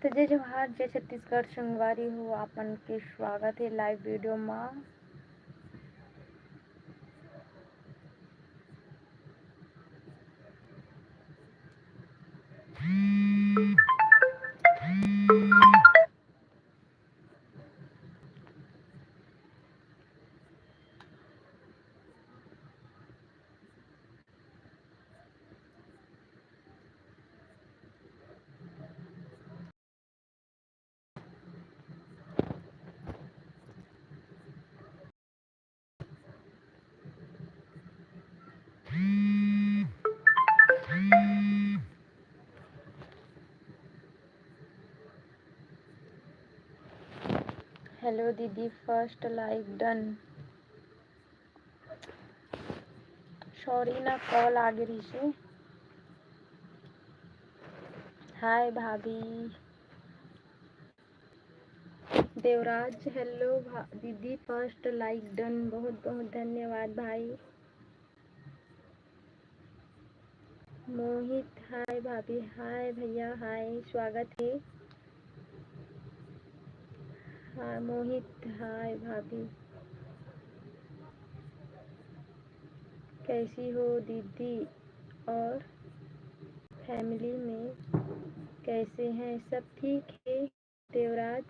तो जय जवाहर जय छत्तीसगढ़ संगवारी हो आपन के स्वागत है लाइव वीडियो में। हेलो दीदी, फर्स्ट लाइक डन। सॉरी ना, कॉल आ गई से। हाय भाभी देवराज, हेलो दीदी, फर्स्ट लाइक डन, बहुत बहुत धन्यवाद भाई। मोहित हाय भाभी, हाय भैया, हाय स्वागत है। हाँ मोहित, हाय भाभी, कैसी हो दीदी और फैमिली में कैसे हैं सब? ठीक है देवराज।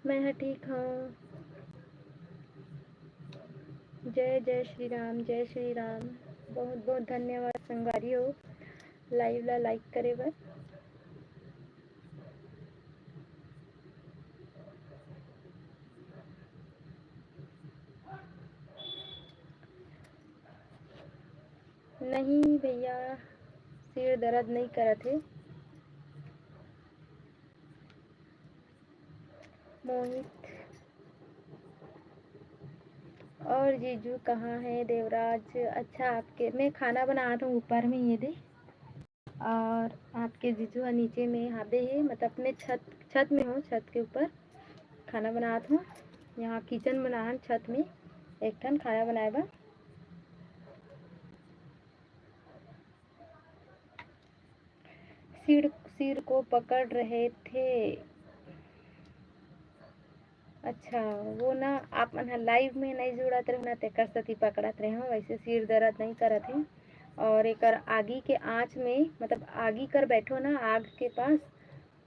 मैं ठीक हूँ। जय जय श्री राम, जय श्री राम। बहुत बहुत धन्यवाद संगवारी हो लाइव ला लाइक करे बर। नहीं भैया, सिर दर्द नहीं करत है। मोहित और जीजू कहाँ है देवराज? अच्छा, आपके मैं खाना बना रहा हूँ ऊपर में, ये दे। और आपके जीजू नीचे में हाबे है, मतलब अपने छत में हो, छत के ऊपर खाना बनात हूँ। यहाँ किचन बना छत में, एक टन खाना बनाए बा। सिर को पकड़ रहे थे। अच्छा, वो ना आप मन लाइव में नहीं जुड़त रहे ना, तेकर सती पकड़त रहे हो। वैसे सिर दर्द नहीं करत है। और एक आगी के आँच में, मतलब आगी कर बैठो ना आग के पास,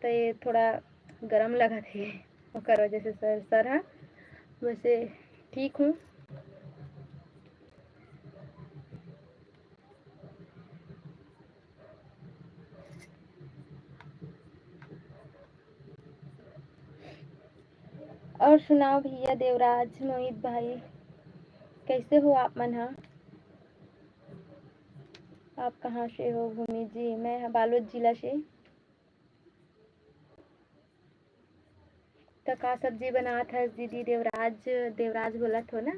तो ये थोड़ा गरम लगत है, ओकर वजह से सर है। वैसे ठीक हूँ। और सुनाओ भैया देवराज, मोहित भाई, कैसे हो आप मन? हाँ, आप कहाँ से हो भूमि जी? मैं बालोद जिला से। तो का सब्जी बनात है दीदी? देवराज बोलत हो ना।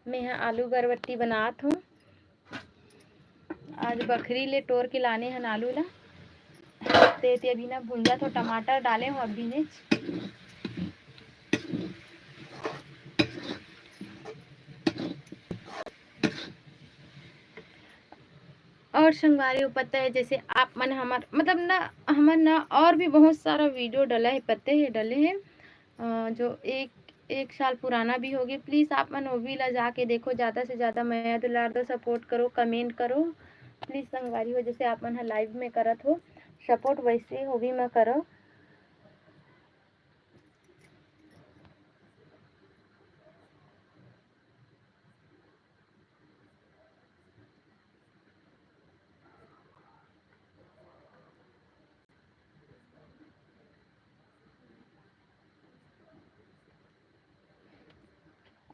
मैं यहाँ आलू बरबट्टी बनात हूँ। आज बकरी ले टोर के लाने हैं आलू ला, ते अभी ना भुंजा तो टमाटर डाले हूँ अभी ने। और संगवारी को पता है, जैसे आप मन हमार मतलब ना, हमार ना और भी बहुत सारा वीडियो डला है, पते है डले हैं जो एक साल पुराना भी होगी। प्लीज़ आप मन वो भी ला जाके देखो, ज़्यादा से ज़्यादा मैं दुलार दो, सपोर्ट करो, कमेंट करो प्लीज़ संगवारी हो। जैसे आप मन लाइव में करत हो सपोर्ट, वैसे हो भी मैं करो।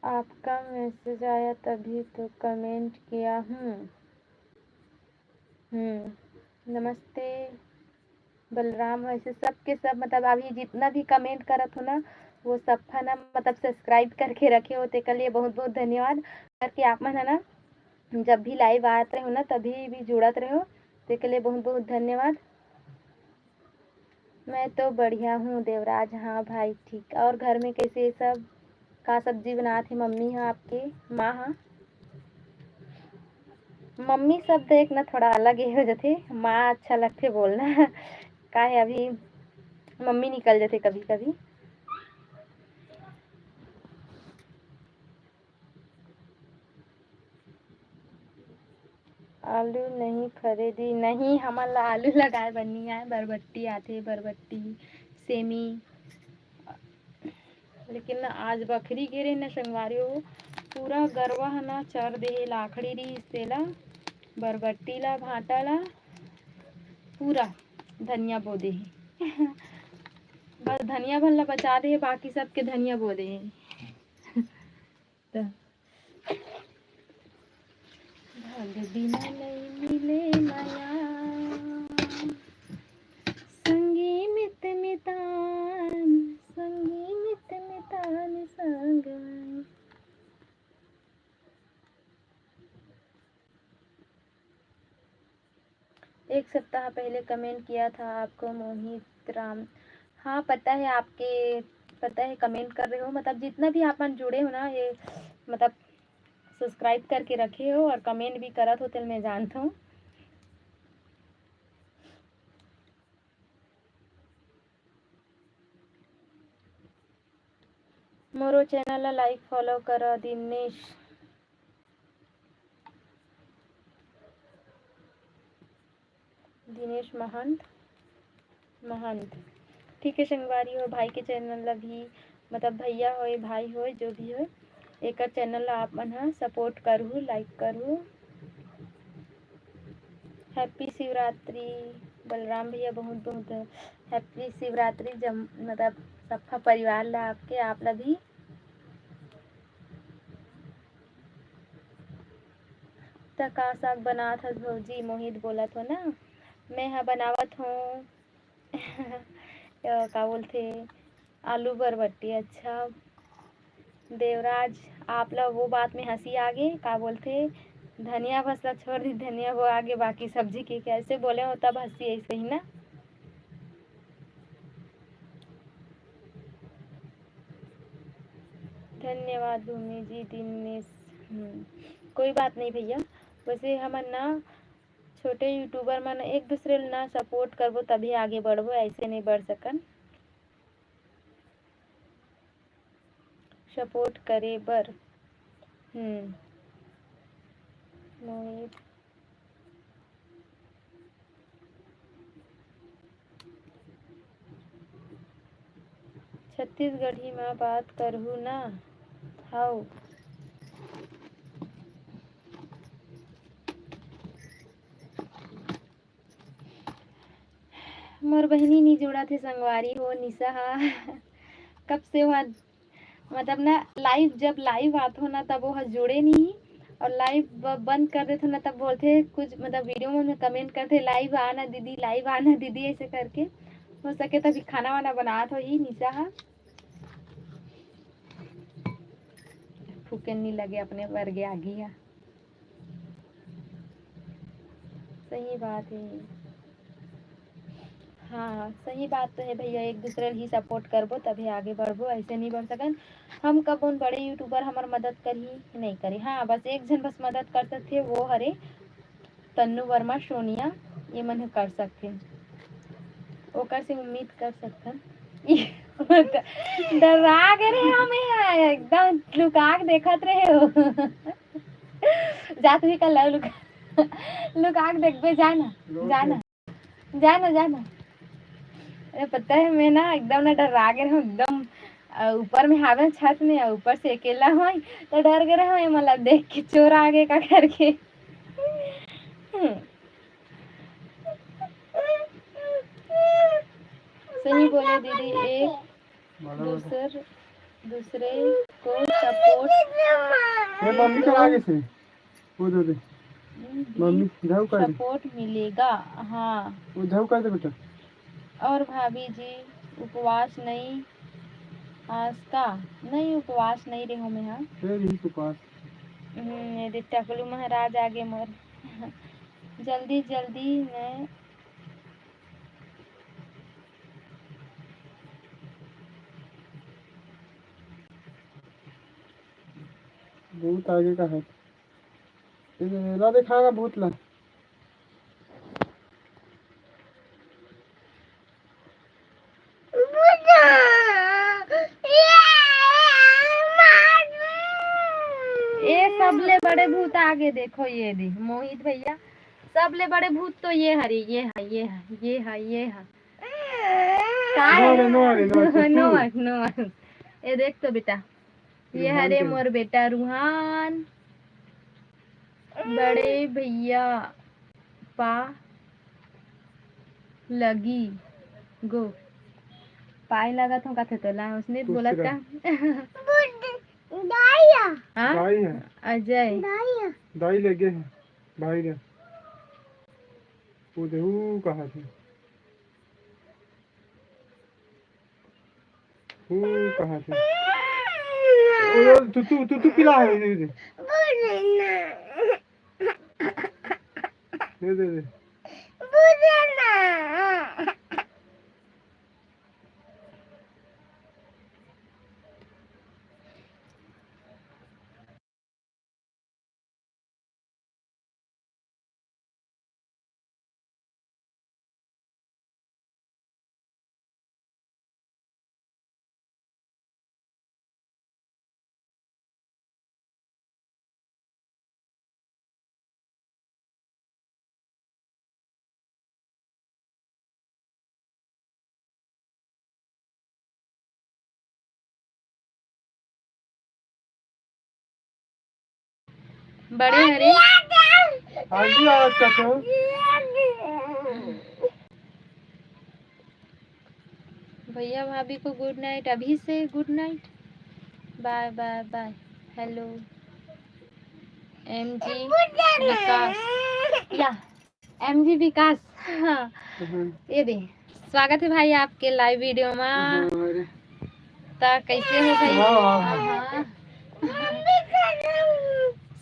आपका मैसेज आया तभी तो कमेंट किया हूँ। नमस्ते बलराम। वैसे सब के सब, मतलब अभी जितना भी कमेंट करत हो ना, वो सब का ना मतलब सब्सक्राइब करके रखे होते के लिए बहुत बहुत धन्यवाद। करके आप मन है ना, जब भी लाइव आते रहो ना, तभी भी जुड़त रहो, तो के लिए बहुत बहुत धन्यवाद। मैं तो बढ़िया हूँ देवराज। हाँ भाई ठीक। और घर में कैसे सब? का सब्जी बनाते मम्मी? हाँ आपके माँ? हाँ मम्मी शब्द एक ना थोड़ा अलग ही हो जाते, माँ अच्छा लगते बोलना का है अभी मम्मी निकल जाते कभी कभी। आलू नहीं खरीदी नहीं, हमारा आलू लगाए बनी है, बरबट्टी आते बरबट्टी सेमी। लेकिन ना आज बकरी गिरे न संगवारी हो, पूरा गरवा ना चर दे लाखड़ी रही तेला बरबट्टी ला भाटा ला पूरा धनिया बो दे बस धनिया भल्ला बचा दे, बाकी सबके धनिया बो दे तो भाग बिना नहीं मिले माया संगी मित मितान संगी मित मितान संग। एक सप्ताह पहले कमेंट किया था आपको मोहित राम। हाँ पता है आपके, पता है कमेंट कर रहे हो, मतलब जितना भी आप जुड़े हो ना, ये मतलब सब्सक्राइब करके रखे हो और कमेंट भी करत हो, तो मैं जानता हूँ। मोरो चैनल लाइक फॉलो करो दिनेश महंत ठीक है। संगवारी हो भाई के चैनल भी, मतलब भैया हो भाई हो जो भी हो, एक चैनल आप मन सपोर्ट करूँ, लाइक करूँ। हैप्पी शिवरात्रि बलराम भैया, बहुत बहुत हैप्पी शिवरात्रि। जब मतलब सबका परिवार ला आपके आप ला भी। का साग बनात हस भौजी? मोहित बोला था ना, मैं हाँ बनावत हूँ का बोलते आलू बरबट्टी। अच्छा देवराज आप लोग वो बात में हंसी आ गई, का बोलते धनिया भसला छोड़ दी, धनिया वो आगे बाकी सब्जी की कैसे बोले हो तब हंसी ऐसे ही ना। धन्यवाद भूमि जी दिनेश। कोई बात नहीं भैया, वैसे हम ना छोटे यूट्यूबर मन एक दूसरे ना सपोर्ट करबो तभी आगे बढ़बो, ऐसे नहीं बढ़ सकन। सपोर्ट करे बर मोहित छत्तीसगढ़ी में बात करहु ना हाउ। मोर बहनी नहीं जुड़ा थे संगवारी हो निशा कब से वहाँ, मतलब ना लाइव जब लाइव आते हो ना तब वो जुड़े नहीं, और लाइव बंद कर देते ना तब बोलते कुछ, मतलब वीडियो में कमेंट करते लाइव आना दीदी, लाइव आना दीदी, ऐसे करके। हो सके तभी खाना वाना बना तो ही निशा फूके नहीं लगे अपने वर्गे आ गया। सही बात है। हाँ सही बात तो है भैया, एक दूसरे ही सपोर्ट करबो तभी आगे बढ़बो, ऐसे नहीं बढ़ सकन। हम कब उन बड़े यूट्यूबर हमार मदद करी नहीं करी। हाँ बस एक जन बस मदद कर सकते वो हरे तन्नू वर्मा सोनिया, ये मन कर सकते ओकर से उम्मीद कर सकथन डरा के रहे हमें एकदम लुका के देखत रहे हो जा तू ही कल लुका लुका के देखबे, जाना जाना जाना जाना। अरे पता है मैं ना एकदम ना डरा गए हूँ एकदम, ऊपर में हावे छत में ऊपर से अकेला हूँ तो डर गए हूँ, मतलब देख के चोर आगे का करके सही बोले दीदी, एक दूसरे को सपोर्ट मम्मी का आगे से वो दे दे मम्मी जाओ कर सपोर्ट मिलेगा। हाँ वो जाओ कर दे बेटा। और भाभी जी उपवास नहीं, आज का नहीं उपवास नहीं रही हूँ मैं। हाँ यही के पास टकलू महाराज आगे मोर जल्दी जल्दी मैं भूत आगे का है। ला दिखाएगा भूत ला। ये सबले बड़े भूत आगे देखो, ये दी मोहित भैया, सबले बड़े भूत तो ये हरी, ये है, ये है, ये है, ये है। नो, ये देख तो बेटा, ये हरे मोर बेटा रूहान, बड़े भैया पा लगी गो पाए लगा तो कथे तो ला उसने बोला का दाई है, अजय दाई लगे हैं भाई ने। वो देखो कहाँ थे, वो कहाँ थे। तू पिला है, दे दे। बड़े हरे आगे आवाज का तो भैया भाभी को गुड नाइट, अभी से good night, bye bye bye. Hello MG Vikas, या एमजी विकास, हाँ ये दे स्वागत है भाई आपके लाइव वीडियो में। ता कैसे हो भाई? हाँ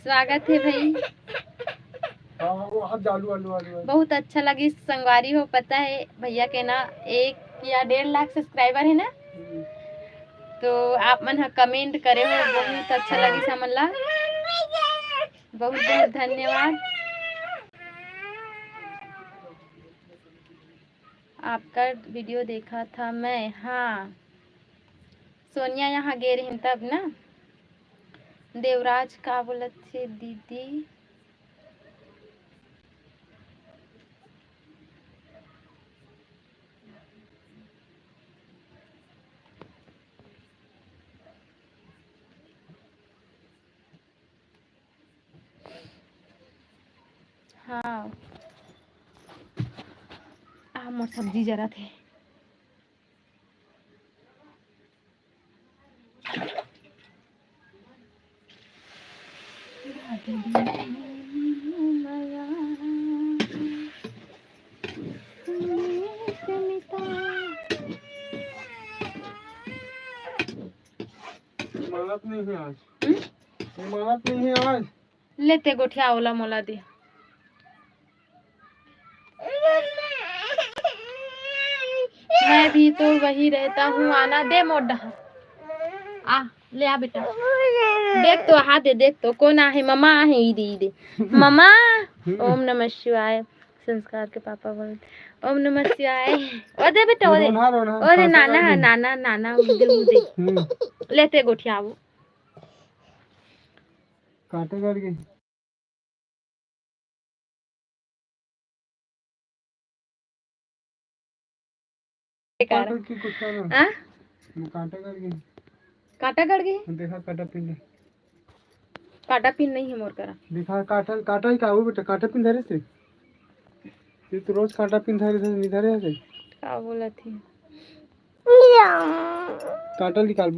स्वागत है भाई, बहुत अच्छा लगी। संगवारी हो, पता है भैया के ना 1 या 1.5 लाख सब्सक्राइबर है ना, तो आप मन कमेंट करे हो, बहुत अच्छा लगी समझला, बहुत बहुत धन्यवाद। आपका वीडियो देखा था मैं, हाँ सोनिया यहाँ गे रही तब ना। देवराज का बोलत थे दीदी, हाँ मोर सब्जी जरा थे। मानत नहीं है आज, मानत नहीं है आज। लेते गोठिया ओला मोला दे। मैं भी तो वही रहता हूँ, आना दे मोडा आ ले आ बेटा, देख तो हाथ दे, देख तो कौन आहे, मम्मा आहे, इधे मम्मा। ओम नमः शिवाय, संस्कार के पापा बोल ओम नमः शिवाय। ओ दे बेटा, ओ दे नाना है, नाना नाना उदे लेते गोठिया वो काटे करके कुछ करना, काटे करके काटा कर गए, देखा काटा पिन, काटा पिन नहीं है मोर करा, दिखा काटा काटा ही का हो बेटा, काटा पिन धरे थे ये तो रोज काटा पिन धरे थे, नहीं धरे थे क्या बोला थी, काटा निकाल।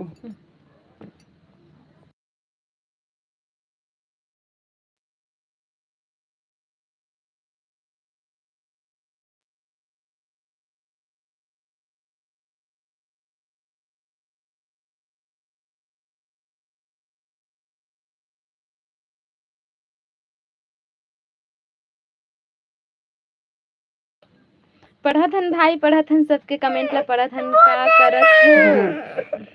पढ़त हन भाई, पढ़त हन, सबके कमेंट ला पढ़त हन, का करत हन।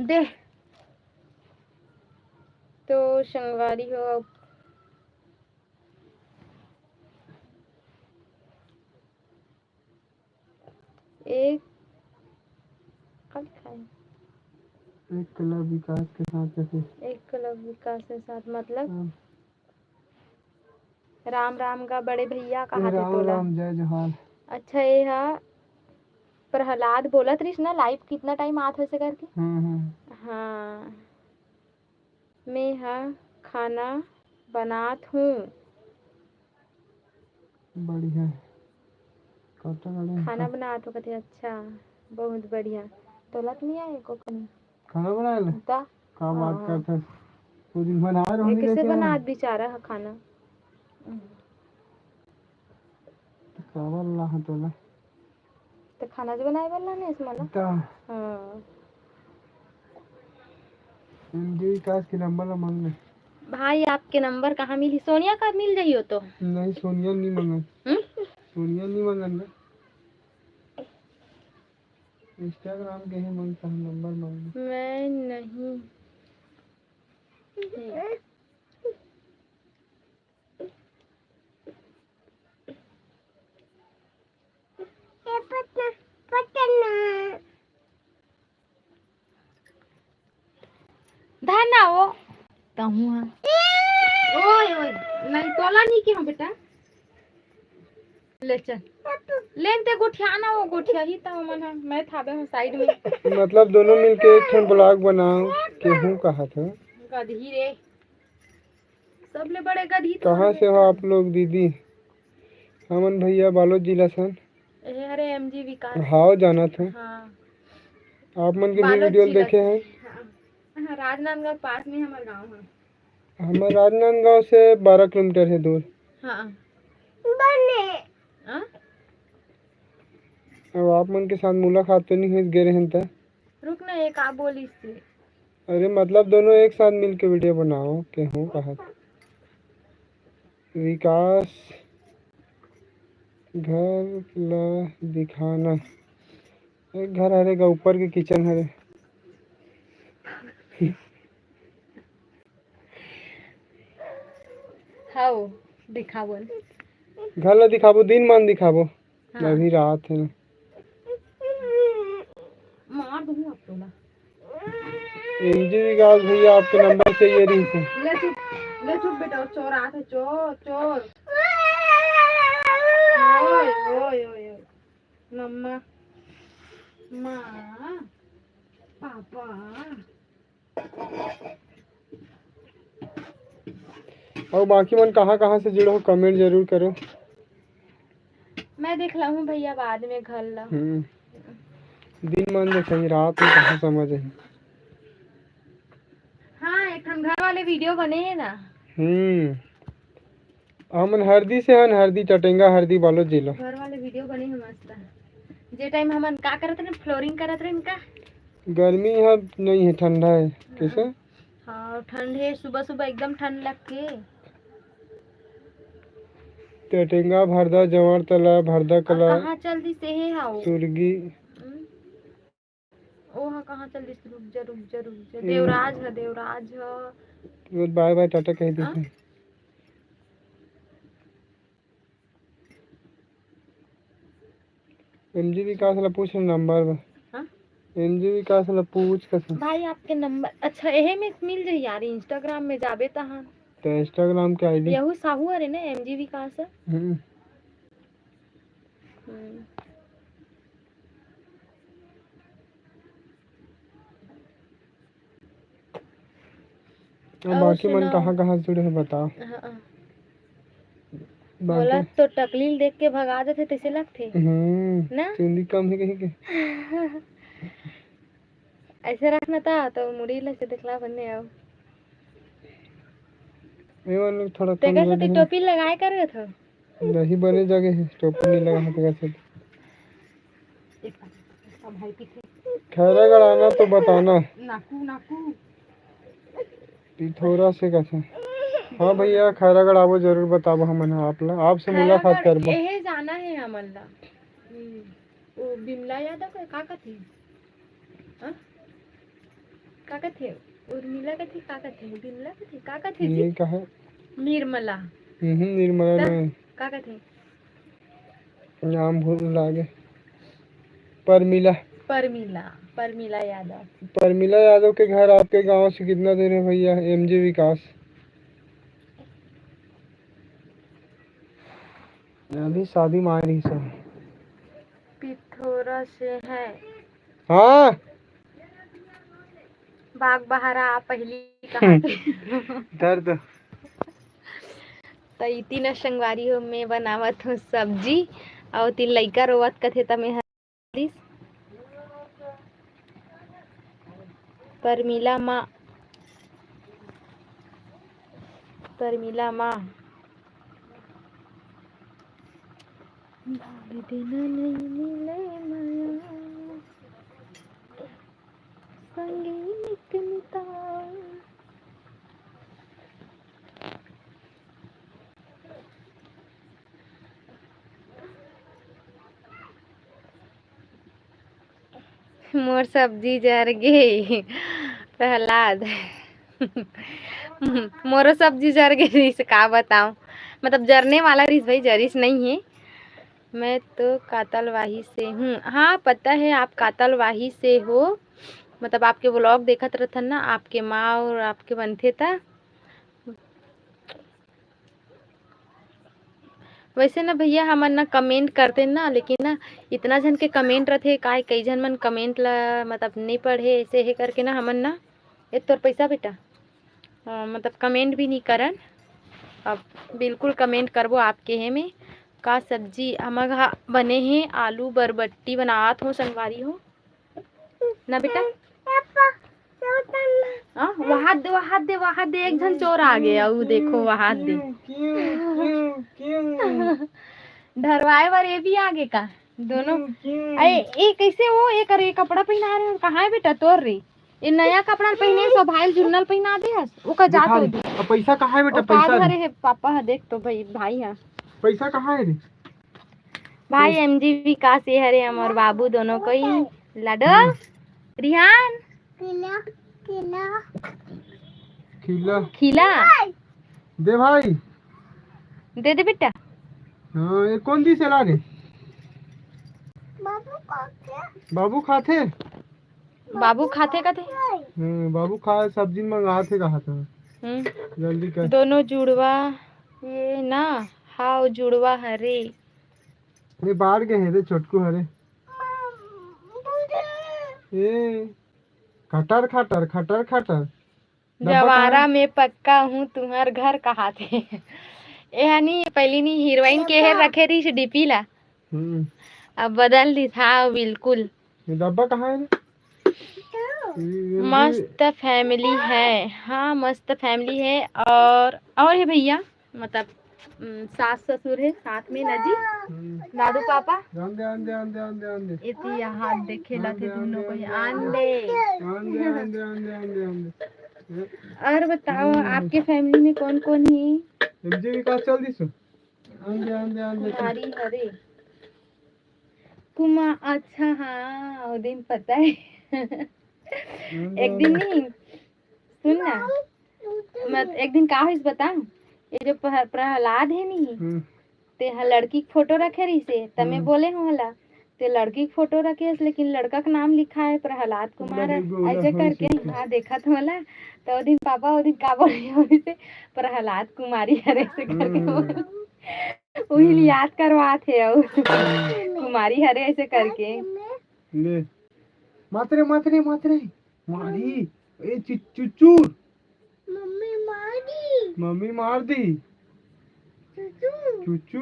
दे तो संगवारी हो एक कल खाए एक क्लब विकास के साथ कैसे? एक क्लब विकास के साथ मतलब हाँ। राम राम का बड़े भैया कहा थे राम तोला। राम जय जोहार। अच्छा ये हा प्रहलाद बोला त्रिश ना लाइव कितना टाइम आत हो से करके। हाँ मैं हा खाना बनात हूँ। बढ़िया खाना बनात हो कहते अच्छा बहुत बढ़िया। तोला तो नहीं आए को कहीं खाना बना ले ता का बात हाँ करते वो दिन बना रहे ये होंगे कैसे लेके बनात बेचारा हा खाना। कावल ला तोला तो खाना जो बनाए वाला नहीं इसमें ना। ता हाँ एमडी विकास के नंबर मांग ले। भाई आपके नंबर कहाँ मिली सोनिया का मिल जाइयो तो। नहीं सोनिया नहीं मांगन। सोनिया नहीं मांगन ना इंस्टाग्राम के ही मांगता है नंबर मांग। मैं नहीं धना वो कहूँ हाँ ओए ओए नहीं तोला नहीं क्यों बेटा ले चल ले ते गोठिया ना वो गोठिया ही तो मन है मैं थाबे हूँ साइड में। मतलब दोनों मिलके एक ठन ब्लॉग बनाओ केहू कहा था। गधी रे सबले बड़े गधी तो कहाँ से हो आप लोग दीदी? हमन भैया बालोद जिला सन। अरे एमजी विकास हाँ जाना था। हाँ आप मन के भी बालोद वीडियो जिला देखे हैं। हाँ राजनांदगांव पास में हमारा गांव है। हमारे राजनांदगांव से 12 किलोमीटर है दूर। हाँ बने अब आप मन के साथ मुलाकात तो नहीं हुई गए रहन था। रुक ना एक आप बोली से। अरे मतलब दोनों एक साथ मिलके वीडियो बनाओ केहू कहा था। विकास घर ला दिखाना एक घर हरेगा ऊपर के किचन हरे। हाउ दिखाओ घर ला दिखाबो दिन मान दिखाबो। हाँ। अभी रात है ना मार दूंगा आप तो ना। एमजी विकास भैया आपके नंबर चाहिए रही से। ले चुप बेटा चोर आते चोर चोर ओए ओए ओए ओए मम्मा माँ पापा और बाकी मन कहाँ से जुड़े हो कमेंट जरूर करो। मैं देख ला हूँ भैया बाद में घर ला। दिन मान देखेंगे रात में कहाँ समझ है। हाँ एक हम घर वाले वीडियो बने हैं ना। हमन हरदी से हन हरदी टटेंगा हरदी बालोद जिला। घर वाले वीडियो बने हैं मस्त। जे टाइम हमन का करत रहे फ्लोरिंग करत रहे इनका। गर्मी यहाँ नहीं है ठंडा है कैसे। हाँ ठंड है सुबह सुबह एकदम ठंड लग के। टटेंगा भरदा जवार तला भरदा कला कहाँ चल दी से है हाउ सुरगी ओ हाँ कहाँ चल दी रुक जा देवराज है। बाय बाय टाटा कह दी। एमजी विकास ला पूछ नंबर बा। एमजी विकास ला पूछ कैसे भाई आपके नंबर अच्छा यही में मिल जाए यार इंस्टाग्राम में जाबे तहाँ तो इंस्टाग्राम के आईडी यहू साहू अरे ना एमजी विकास बाकी मन कहाँ जुड़े हैं बताओ। बोला तो टकलील देख के भगा देते तैसे लगते ना चुंदी कम है कहीं के। ऐसे रखना था तो मुड़ी से दिखला बनने आओ थोड़ा कम कैसे टोपी लगाए कर रहे थे नहीं बने जगह है टोपी नहीं लगा तो कैसे। खैरागढ़ आना तो बताना नाकू थोड़ा से कैसे। हाँ भैया खैरागढ़ आवो जरूर बताबो हमन आपसे मुलाकात करबो। एहे जाना है हमन ला वो बिमला यादव का थी का कथे उर्मिला कथे का कथे बिमला कथे का कथे जी नहीं कहा निर्मला निर्मला ता नहीं का कथे नाम भूल लागे परमिला परमिला परमिला यादव परमिला यादव के घर आपके गांव से कितना दूर है भैया? एमजे विकास अभी शादी में आ रही सब। पिथौरा से है हाँ बाग बहारा पहली कहा थे दर्द तो इतनी न संगवारी हो मैं बनावत हूँ सब्जी और तीन लइका रोवत कथे त मैं हरीस परमिला माँ भाग देना नहीं मिले माया संगीत मिता मोर सब्जी जर गे प्रहलाद मोरो सब्जी जर गे रिस का बताऊं मतलब जरने वाला रिस भाई जरिस नहीं है। मैं तो कातलवाही से हूँ। हाँ पता है आप कातलवाही से हो मतलब आपके व्लॉग देखत रहथन ना आपके माँ और आपके बनथे था। वैसे ना भैया हमन ना कमेंट करते ना लेकिन ना इतना जन के कमेंट रहते काय कई जन मन कमेंट ला मतलब नहीं पढ़े ऐसे है करके ना हमन ना ये तोर पैसा बेटा मतलब कमेंट भी नहीं करन। अब बिल्कुल कमेंट करबो आपके है में का सब्जी हमर बने हैं आलू बरबट्टी बनात हो संगवारी हो ना बेटा वहाँ दे एक जन चोर आ गया वो देखो वहाँ दे ढरवाए बार ये भी आगे का दोनों अरे ये कैसे वो ये करे कपड़ा पहना रहे कहाँ है बेटा तोर रे ये नया कपड़ा पहने सो भाई जुर्नल पहना दे वो का जात हो अब पैसा कहाँ है बेटा? पैसा धरे है पापा है देख तो भाई है पैसा कहाँ है रे? भाई एमजी विकास ये हरे हमार बाबू दोनों को ही लाडो रिहान खिला खिला दे भाई दे दे बेटा। हाँ ये कौन दी चला रे? बाबू खाते बाबू खाते का थे बाबू खा सब्जी मंगा थे कहा था जल्दी कर दोनों जुड़वा ये ना हाउ जुड़वा हरे ये बाहर के हैं रे छोटकू हरे ए खटर खटर खटर खटर जवारा में पक्का हूँ तुम्हार घर कहाँ थे ये नहीं पहली नहीं हीरोइन के है रखे रही डीपी ला अब बदल दी था बिल्कुल। ये डब्बा कहाँ है रे? मस्त फैमिली है हाँ मस्त फैमिली है और है भैया मतलब सास ससुर है साथ में नजी दादू पापा इतनी हाथ देखेला थे दोनों को और बताओ आपके फैमिली में कौन कौन है? एमजे विकास चल दिसो कुमारी हरे कुमा अच्छा हाँ वो दिन पता है एक दिन नहीं सुन ना मत एक दिन का हुई बताऊं ये जो प्रहलाद है नहीं ते लड़की की फोटो रखे रही से तमे बोले हूँ हला ते लड़की की फोटो रखे लेकिन लड़का का नाम लिखा है प्रहलाद कुमार ऐसे करके हाँ देखा तो मला तो दिन पापा वो दिन का बोले से प्रहलाद कुमारी हरे ऐसे करके वही याद करवा थे कुमारी हरे ऐसे करके ले मातरे मातरे मातरे मारी ए चुचू मम्मी मार दी चुचू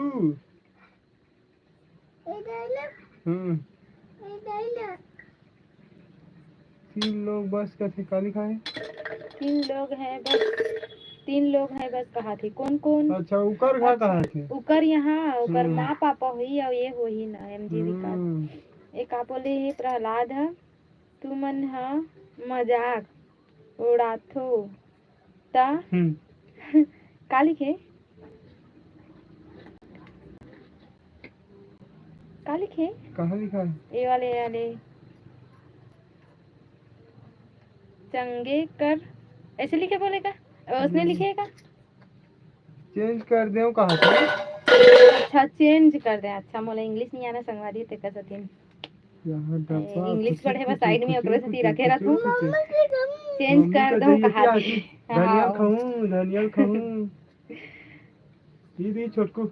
तीन लोग बस का थे काली खाए तीन लोग हैं बस कहा थे कौन कौन अच्छा उकर घर कहाँ थे? उकर यहाँ उकर माँ पापा हुई और ये हुई ना एमजी विकास एक आप बोले ही प्रहलाद है तू मन हा मजाक उड़ाथो ता का लिखे कहाँ लिखा है? ये वाले चंगे कर ऐसे लिखे बोलेगा उसने लिखेगा। चेंज कर दे कहा था। अच्छा चेंज कर दे। अच्छा मोला इंग्लिश नहीं आना संगवारी ते का सतीन यहाँ डब्बा इंग्लिश कुचु पढ़े बस कुचु साइड में कुचु ओकरे से कुचु रखे कुचु रहूं। कुचु। चेंज मम्मी कर का दो चाहिए कहा आजी धनिया खाऊं धनिया खाऊं। दीदी छोटकू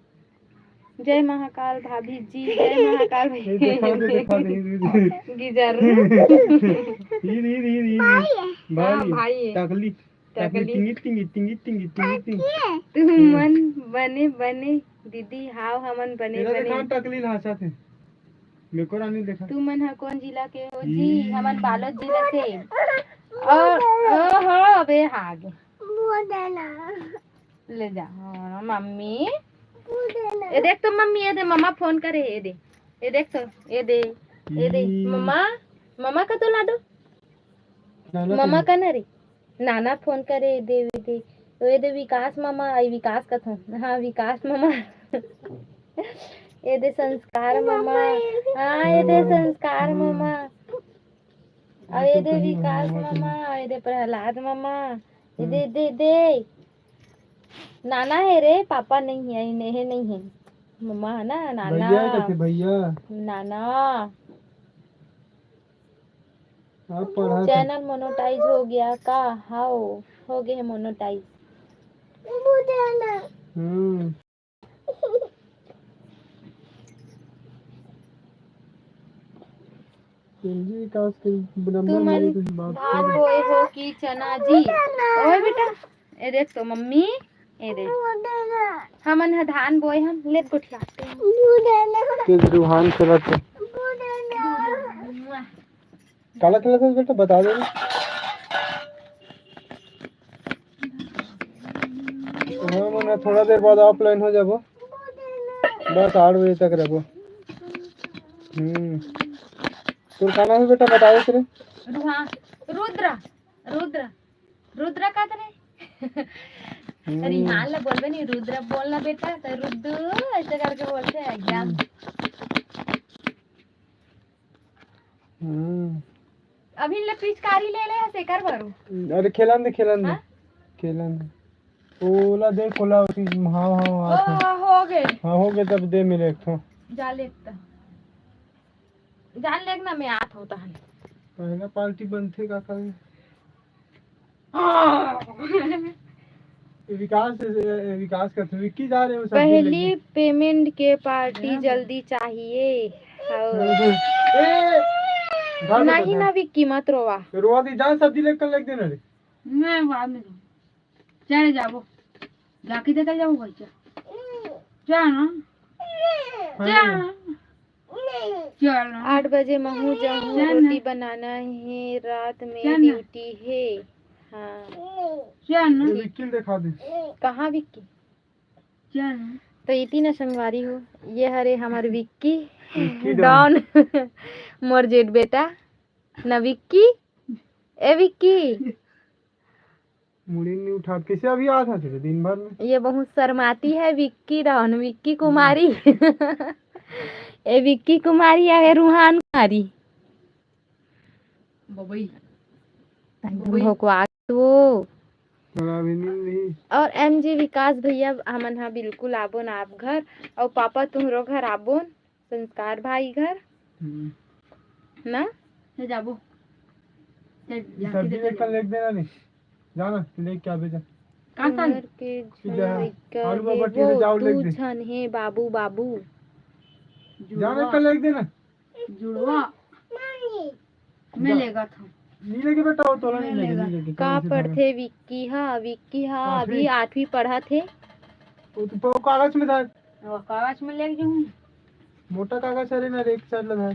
जय महाकाल भाभी जी जय महाकाल ये दिखा दे दीदी। गिजर दीदी भाई भाई टकली टकली टकली टिंगी टिंगी टिंगी टिंगी टिंगी टिंगी। तुम मन बने बने दीदी हाव हमन बने तेरा बने। देखा टकली लाचा थे मेरे को रानी देखा। तू मन है कौन जिला के हो जी? हमन बालोद जिला से। और ओहो बे हाग ले जा। हाँ, मम्मी ये देख तो मम्मी ये दे मम्मा फोन करे ये देख तो ये दे मम्मा मम्मा का तो लाडो मम्मा का ना रे नाना फोन करे ये दे विकास मामा आई विकास का था। हाँ विकास मामा ये दे संस्कार मामा। हाँ ये दे संस्कार मामा और ये दे विकास मामा ये दे प्रहलाद मामा ये दे नाना है रे पापा नहीं है नेहे नहीं है मम्मा है ना नाना भैया कहते भैया नाना। आप पढ़ा चैनल मोनेटाइज हो गया का? हाउ हो गए मोनेटाइज। तुम धान बोए हो कि चना जी? ओए बेटा ये देख तो मम्मी ये देख हमन है धान बोए हम ले गुठियाते हैं रूहान चलाते काला खेला था बेटा बता दे। हाँ मना थोड़ा देर बाद ऑफलाइन हो जाबो बस 8 बजे तक रहो। तो खाना है बेटा बता दे तेरे। रुद्रा रुद्रा रुद्रा का करे रिहान ला बोलबे नहीं रुद्रा बोलना बेटा तो रुद्र ऐसे करके बोलते हैं एग्जाम। अभी ले पिचकारी ले ऐसे कर भरो। अरे खेलन दे ओला दे कोला होती। हाँ हो गए हो गए तब दे मेरे एक जा लेता जान लेना मैं आत होता है पहला पार्टी बनते का कल विकास का विक्की जा रहे हो पहली पेमेंट के पार्टी जल्दी चाहिए। नहीं ना विक्की मत रोवा दी जान सब्जी लेकर लग देना रे मैं बाद में चले जाओ जाके देखा जाओ भाई क्या ना चल 8 बजे महू जाऊँ रोटी बनाना है रात में ड्यूटी है। हाँ विक्की दिखा दे कहाँ विक्की तो इतनी ना संगवारी हो ये हरे हमारे विक्की डॉन मोर जेठ बेटा ना विक्की ए विक्की मुड़ी नहीं उठा कैसे अभी आ था तेरे दिन भर में। ये बहुत शर्माती है विक्की डॉन विक्की कुमारी ए विक्की कुमारी है रूहान कुमारी बबई भोकवा वो और एमजी विकास भैया हमन हा बिल्कुल आबो ना आप घर और पापा तुम्हारो घर आबो संस्कार भाई घर ना जाबो सब्जी लेकर लेके देना नहीं जाना लेके क्या भेजा आलू बाबा तेरे जाओ लेके दे छन है बाबू बाबू जाना कल लेके देना जुड़वा मैं लेगा था नहीं लेके बेटा वो तोला नहीं लेके का पढ़ते विक्की हा अभी 8वीं पढ़ा थे तो कागज में था कागज में ले जाऊं मोटा कागज है ना एक साइड लगा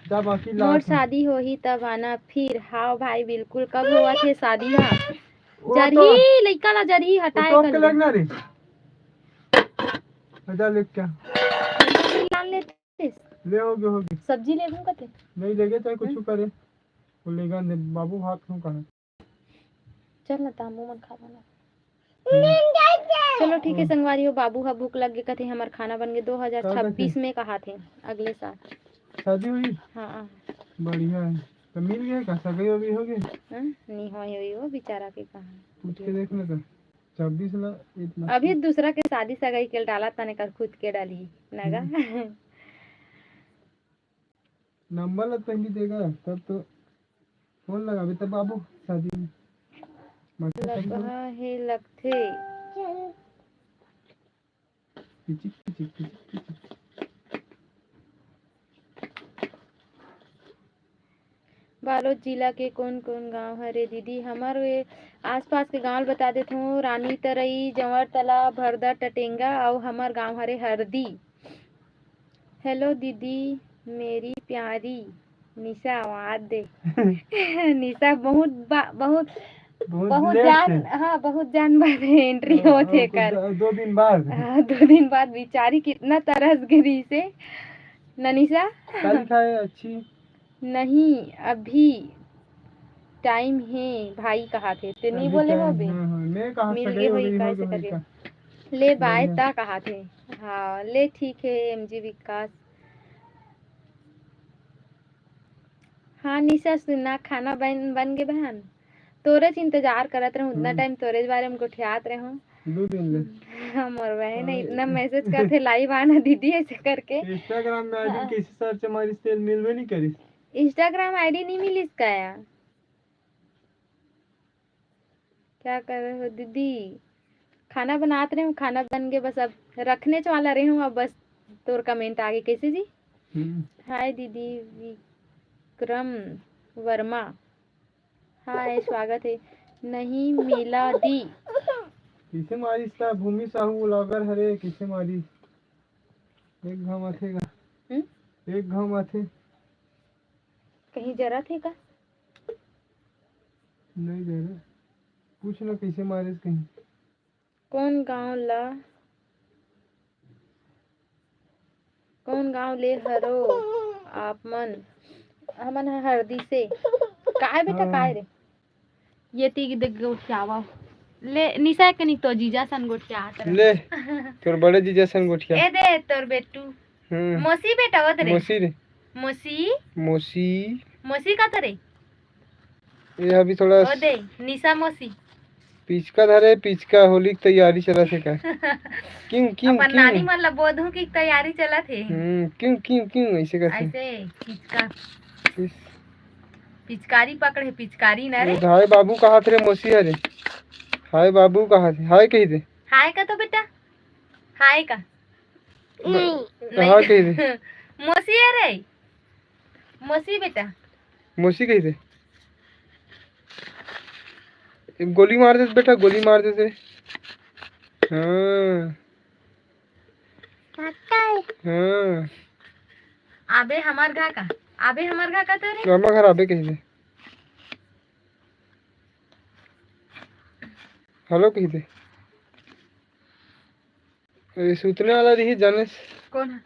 जा बाकी मोर शादी होही तब आना फिर। हाँ भाई बिल्कुल कब हुआ थे शादी हा जरी लइका ला जरी हटाए तो के लगना रे आजा ले क्या लान लेते ले होगे सब्जी ले लूं कते नहीं लेगे चाहे कुछ करे वो लेगा ने बाबू हाथ क्यों कहा चल ना तामू मन खा बना चलो ठीक है संगवारी हो बाबू हा भूख लग गए कथे हमार खाना बन गए 2026 में कहा थे अगले साल शादी हुई। हाँ बढ़िया है। तो मिल गया का सगाई वगाई हो गई? हाँ, नहीं हुई वो बेचारा के कहा पूछ के देखना था 26 ना इतना अभी दूसरा के शादी सगाई के डाला तने कर खुद के डाली नगा नंबर लग पहली देगा तब तो फोन लगावे तब बाबू शादी में माथा सही लगा है लगथे पिचिक पिचिक पिचिक पिचिक। बालोद जिला के कौन कौन गांव हरे दीदी हमारे आसपास के गांव बता देत हूँ रानी तरई जंवर तला भरदा टटेंगा और हमार गांव हरे हरदी। हेलो दीदी मेरी प्यारी निशा आवाज दे निशा बहुत बहुत लेट जान से हाँ बहुत जान बाद एंट्री होते कर 2 दिन बाद 2 दिन बाद बेचारी कितना तरस गई से ननिशा क्या लिखा है अच्छी नहीं अभी टाइम है भाई कहा थे ते नहीं बोले वो भी मैं कहा मिल सगाई गए हो होई गई कैसे होगा करके ले बाय बढ़िया। ता कहा थे हाँ ले ठीक है एमजी विकास हाँ निशा सुनना खाना बन गए बहन तोरे से इंतजार करत रहूं उतना टाइम तोरे बारे में गोठियात रहूं 2 दिन ले हमर बहन हाँ, इतना मैसेज करते लाइव आना दीदी ऐसे करके इंस्टाग्राम में आईडी कैसे सर्च हमारी सेल मिलवे नहीं करी इंस्टाग्राम आईडी नहीं मिली इसका यार क्या कर रहे हो दीदी खाना बनाते रहे हूँ खाना बन गए बस अब रखने वाला रही हूँ अब बस तोर कमेंट आगे कैसे जी हाय दीदी विक्रम वर्मा हाय स्वागत है नहीं मिला दी किसे मारी सा भूमि साहू ब्लॉगर हरे किसे मारी एक घाव आथेगा एक घाव आथे कहीं जरा थे का नहीं जरा पूछ ना कैसे मारे कहीं कौन गांव ले हरो आप मन हमन हरदी से काय बेटा काय रे ये ती देख गोठियावा ले निशा के नहीं तो जीजा सन गोठिया ले तोर बड़े जीजा सन गोठिया ए दे तोर बेटू मौसी बेटा वत रे मौसी रे मौसी मौसी मौसी का तरे ये अभी थोड़ा ओ दे निशा मौसी पिचका धरे पिचका होली की तैयारी चला से का क्यों क्यों अपन नानी मन ला बोधू की तैयारी चला थे क्यों क्यों क्यों ऐसे करते ऐसे पिचका पिचकारी पकड़े पिचकारी ना रे हाय बाबू कहा थे मौसी हरे हाय बाबू कहा थे हाय कही थे हाय का तो बेटा हाय का कहा कही थे मौसी है रे मौसी बेटा मौसी कही थे गोली मार दे बेटा गोली मार दे हाँ हाँ आबे हमार घा का तो रे रामा घर आबे कही थे हेलो कही थे ये सूतने वाला रही जाने कौन है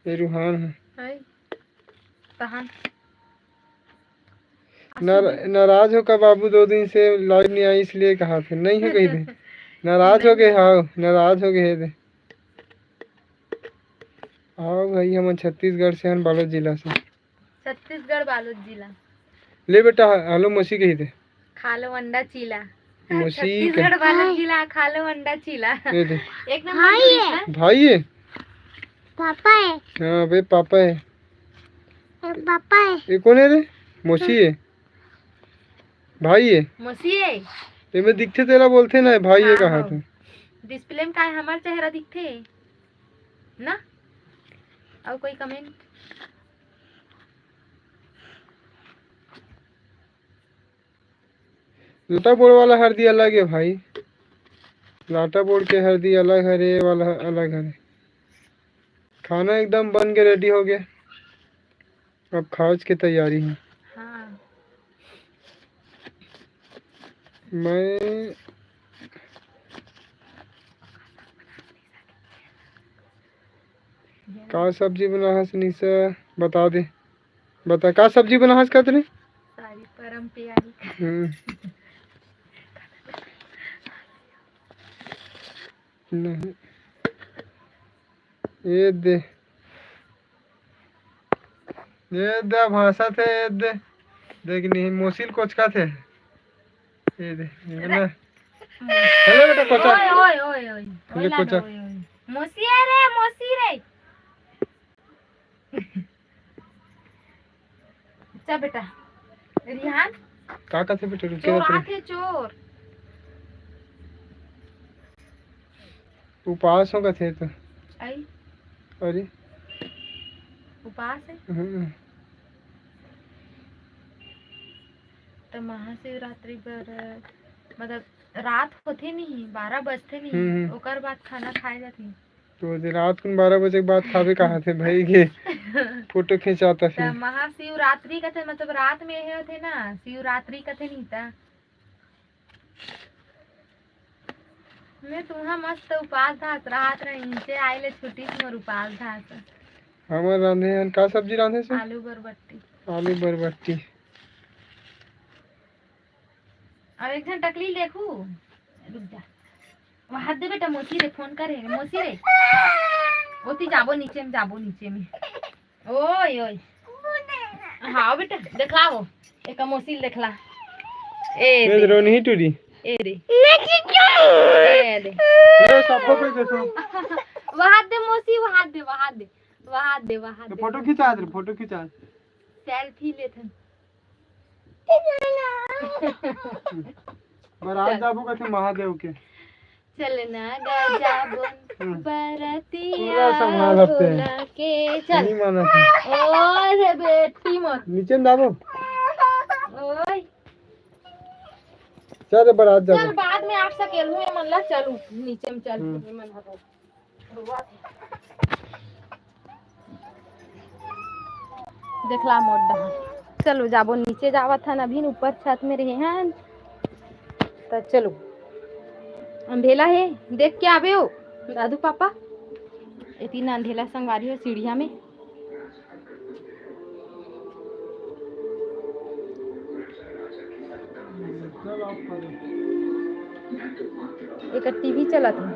ये रूहान है हाय कहां नाराज हो का बाबू 2 दिन से लाइव नहीं आई इसलिए कहा थे नहीं है कही थे नाराज हो गए हाँ नाराज हो गए थे आओ भाई हम छत्तीसगढ़ से हैं बालोद जिला से छत्तीसगढ़ बालोद जिला ले बेटा हेलो मौसी कही थे खा लो अंडा चीला मौसी छत्तीसगढ़ बालोद जिला खा लो अंडा चीला ये दे एक नंबर भाई है पापा है हाँ बे पापा है पापा है ये कौन है रे मौसी है भाई है मौसी है ये में दिखते तेरा बोलते ना भाई है कहा था डिस्प्ले में का है हमारा चेहरा दिखते ना और कोई कमेंट लाटा बोर्ड वाला हल्दी अलग है भाई लाटा बोर्ड के हल्दी अलग है रे वाला अलग है खाना एकदम बन के रेडी हो गया अब खाज की तैयारी है हाँ मैं का सब्जी बना हस निशा बता दे बता का सब्जी बना हस का तने सारी परम प्यारी नहीं ये दे भाषा थे ये दे देख नहीं मोसिल कोच का थे ये दे ये ना हेलो बेटा कोचा ओए ओए ओए ओए हेलो कोचा मोसी है रे मोसी रे चल बेटा रिहान का थे बेटा रुके चोर रे आते चोर उपवास होगा थे तो आई अरे उपास है तो महाशिवरात्रि पर मतलब रात होती नहीं 12 बजते नहीं ओकर बाद खाना खाए जाती तो रात को 12 बजे के बाद खावे कहा थे भाई के फोटो खिंचाता तो फिर महाशिवरात्रि का थे मतलब रात में है थे ना शिवरात्रि का थे नहीं था मैं तुम्हारा मस्त उपास था रात रहे नीचे आइले छुट्टी तुम्हार उपास था हमर रांधे हन का सब्जी रांधे से आलू बरबट्टी अब एक घंटा टकली देखू रुक जा वहां दे बेटा मोसी रे फोन करे मोसी रे ओती जाबो नीचे में ओय ओय हाँ बेटा देखलाओ एक मोसी देखला ए रोनी टूरी ए दे ए दे ले सबको पे देखो वहां दे मोसी वहां दे फोटो खिंचा सेल्फी लेथन बारात जाबो कथे महादेव के चलना गजाबन बरतिया पूरा संभाल हफ्ते भोला के चल नहीं माना था ओए बेटी मत नीचे में जाबो ओए चल बारात चल जाबो बाद में आप सकेलू में मनला चलू नीचे में चल मन हतो देखला मोड्डा चलो जाबो नीचे जावत हन अभी ऊपर छत में रहे हैं तो चलो अंधेला है देख के आवे हो दादू पापा इतना अंधेला संगवारी हो सीढ़िया में एक टीवी चला था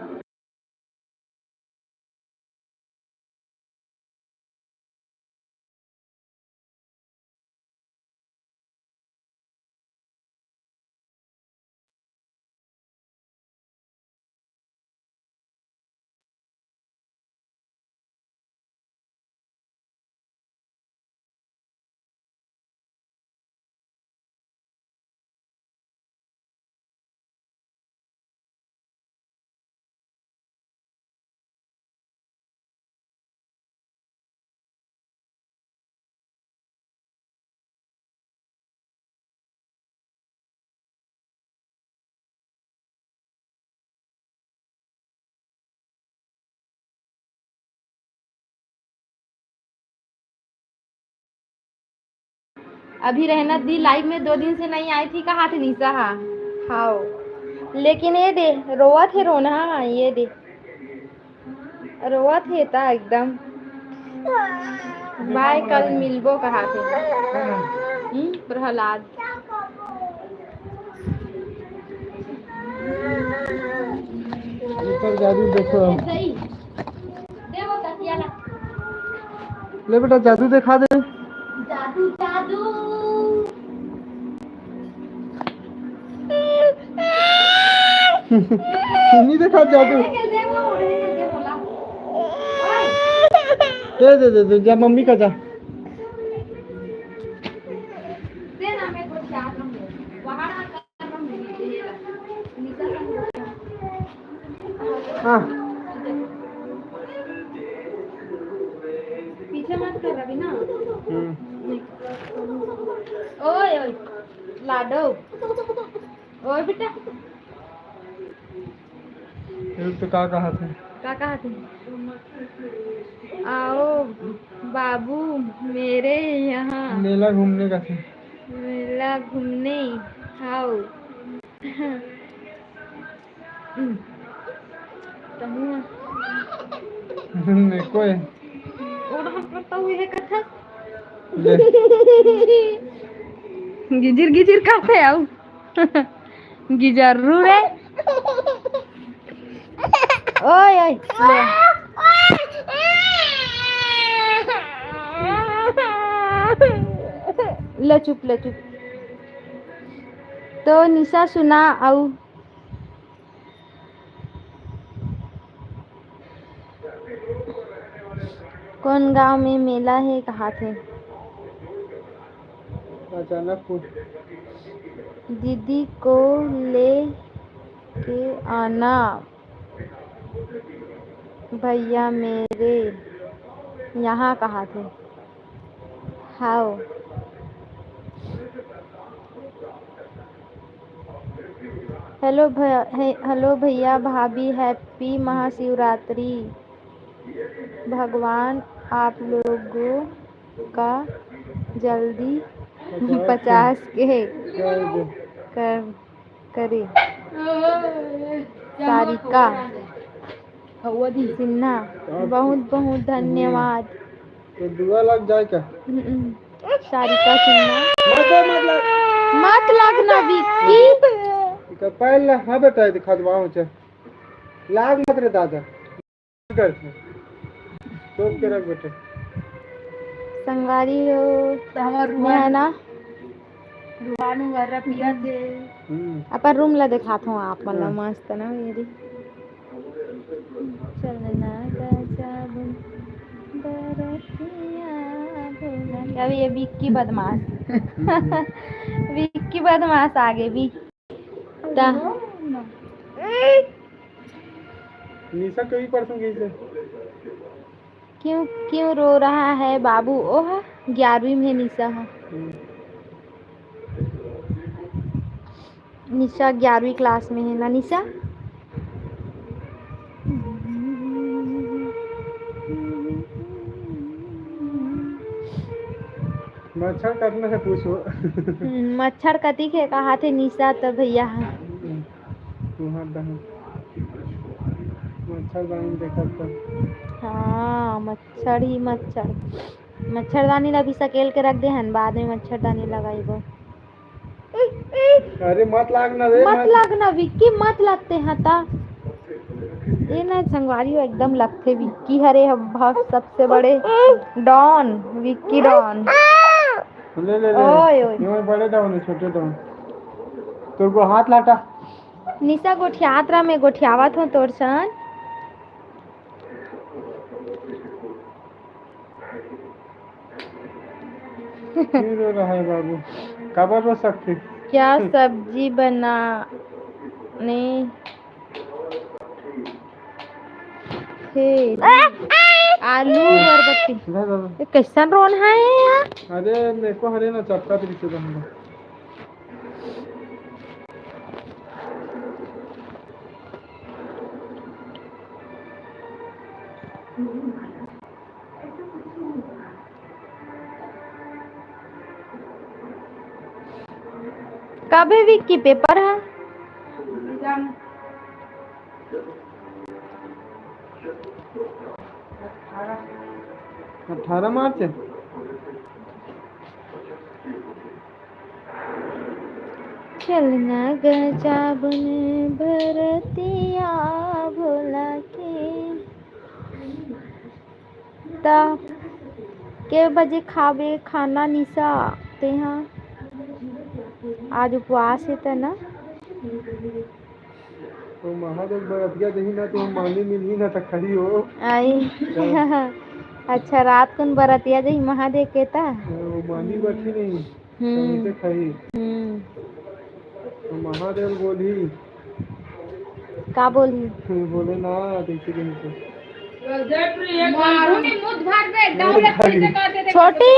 अभी रहना दी लाइव में 2 दिन से नहीं आई थी कहा थे निशा हाँ लेकिन ये दे रोआ थे रोना हाँ ये दे रोआ थे ता एकदम बाय कल मिलबो कहा थे प्रहलाद ऊपर जादू देखो ले बेटा जादू दिखा दे जादू जादू नहीं देखा जादू दे जा मम्मी का जा हाँ पीछे मत कर रवि ना ओए ओए लाडो ओए बेटा तो का कहा थे आओ बाबू मेरे यहाँ मेला घूमने का थे मेला घूमने आओ कोई और हम करता हुए है कथा गिजिर गिजिर करते आओ गिजरू रे ओए ओए ले चुप तो निशा सुना आऊ। कौन गांव में मेला है कहा थे? अचानक दीदी को ले के आना भैया मेरे यहाँ कहा थे? हाउ। हेलो भैया भाभी, हैप्पी महाशिवरात्रि। भगवान आप लोगों का जल्दी 50 के कर करे। सारिका सिन्हा बहुत बहुत धन्यवाद। तो दुआ लग जाए क्या? सारिका सिन्हा मत लगना विक्की। पहले हाँ बेटा दिखाओ चे लाग मत रे दादा कर तो के रख बेटे संगवारी हो है ना। अपन रूम ला दिखात हूँ आप मतलब मस्त ना मेरी। चलना गजब बरतिया भोला। अभी ये विक्की बदमाश विक्की बदमाश आगे भी निशा कभी परसों गई से क्यों क्यों रो रहा है बाबू? ओह 11वीं में निशा है। निशा 11वीं क्लास में है ना निशा। मच्छर काटने से पूछो मच्छर कती के कहा थे निशा तो भैया मच्छरदानी देखा था। हाँ मच्छर ही मच्छर। मच्छरदानी ला भी सकेल के रख दे हन बाद में मच्छरदानी लगाइबो। अरे मत लागना रे मत लगना विक्की मत लगते हैं ता ये ना संगवारी एकदम लगते विक्की हरे सबसे बड़े डॉन विक्की डॉन। ले ले ले ओए ओए ये बड़े डाउन है छोटे डाउन तेरे को हाथ लाटा निशा गोठियात्रा में गोठियावत हो तोर सन। क्यों रो रहा है बाबू कबर रो सकते क्या सब्जी बनाने थे? आलू और बत्ती कैसन रोन है यार? अरे मेरे को हरे ना चपका तरीके से बनना कब है विक्की पेपर है? 18 मार्च है। चलना गजाबन भरतिया भोला के बजे खावे खाना निशा ते हाँ आज उपवास है ना। तो महादेव बरतिया दही ना तो मानी मिली ना तक खड़ी हो आई अच्छा रात को बरतिया दही महादेव के ता वो मानी बैठी नहीं तो खाई तो महादेव बोली का बोली बोले ना देखी कहीं से छोटी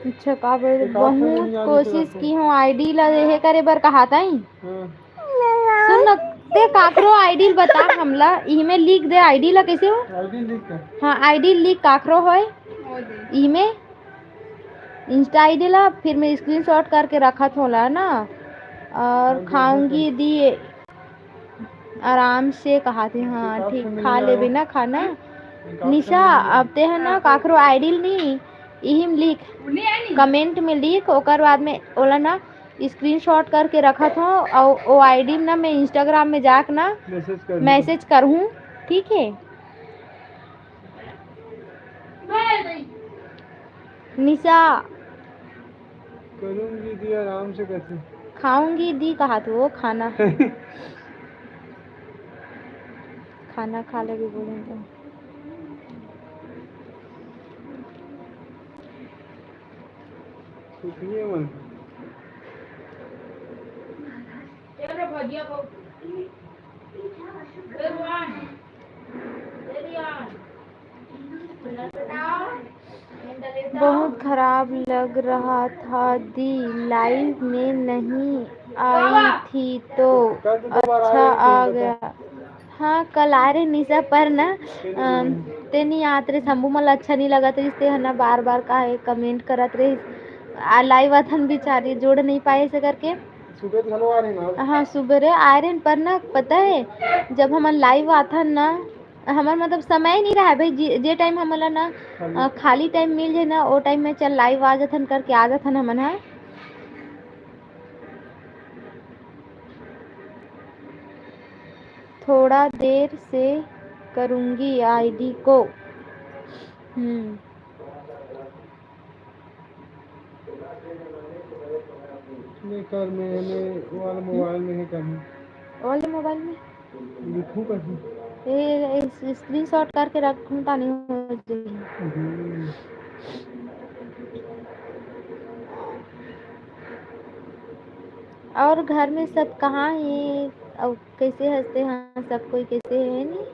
अच्छा का बोले एक आँख में बहुत नहीं आने से कोशिश रखो। की हूँ आईडी ला हे करे बर कहा ताई हाँ सुन न ते काकरो आईडी बता हमला इमे लिख दे आईडी ला कैसे हो आईडी लिख कर हाँ आईडी लिख काकरो होय इमे इंस्टा आईडी ला फिर मैं स्क्रीनशॉट करके रखा थोला ना और खाऊंगी दी आराम से कहा थे हाँ ठीक खा ले बिना खाना निशा अब ते है ना काकरो आईडी नहीं इहिम लिख कमेंट में लिख ओकर बाद में ओला ना स्क्रीनशॉट करके रखत हो और ओ आईडी ना मैं इंस्टाग्राम में जाके ना मैसेज करहूँ ठीक है निशा करूंगी दी आराम से कैसे खाऊंगी दी कहा तो वो खाना खाना खा ले भी बोलेंगे कुछ नहीं है मन बहुत खराब लग रहा था दी लाइव में नहीं आई थी तो अच्छा आ गया हाँ कल आ रहे निशा पर ना ते नहीं आत रहे शंभू मला अच्छा नहीं लगत रही ते है ना बार बार का है कमेंट करत रही लाइव अथन बिचारी जोड़ नहीं पाए से करके सुबह तो हलवा रही ना हाँ सुबह आ रहे पर ना पता है जब हम लाइव आथन ना हमार मतलब समय नहीं रहा है भाई जे टाइम हमला ना खाली टाइम मिल जाए ना वो टाइम में चल लाइव आ जाथन करके आ जाथन हमन है थोड़ा देर से करूँगी आईडी को कर मैंने वाला मोबाइल में ही करनी वाले मोबाइल में लिखूं कैसे ये स्क्रीनशॉट करके रखूँ तानी हो जाएगी और घर में सब कहाँ हैं और कैसे हंसते हैं सब कोई कैसे है नहीं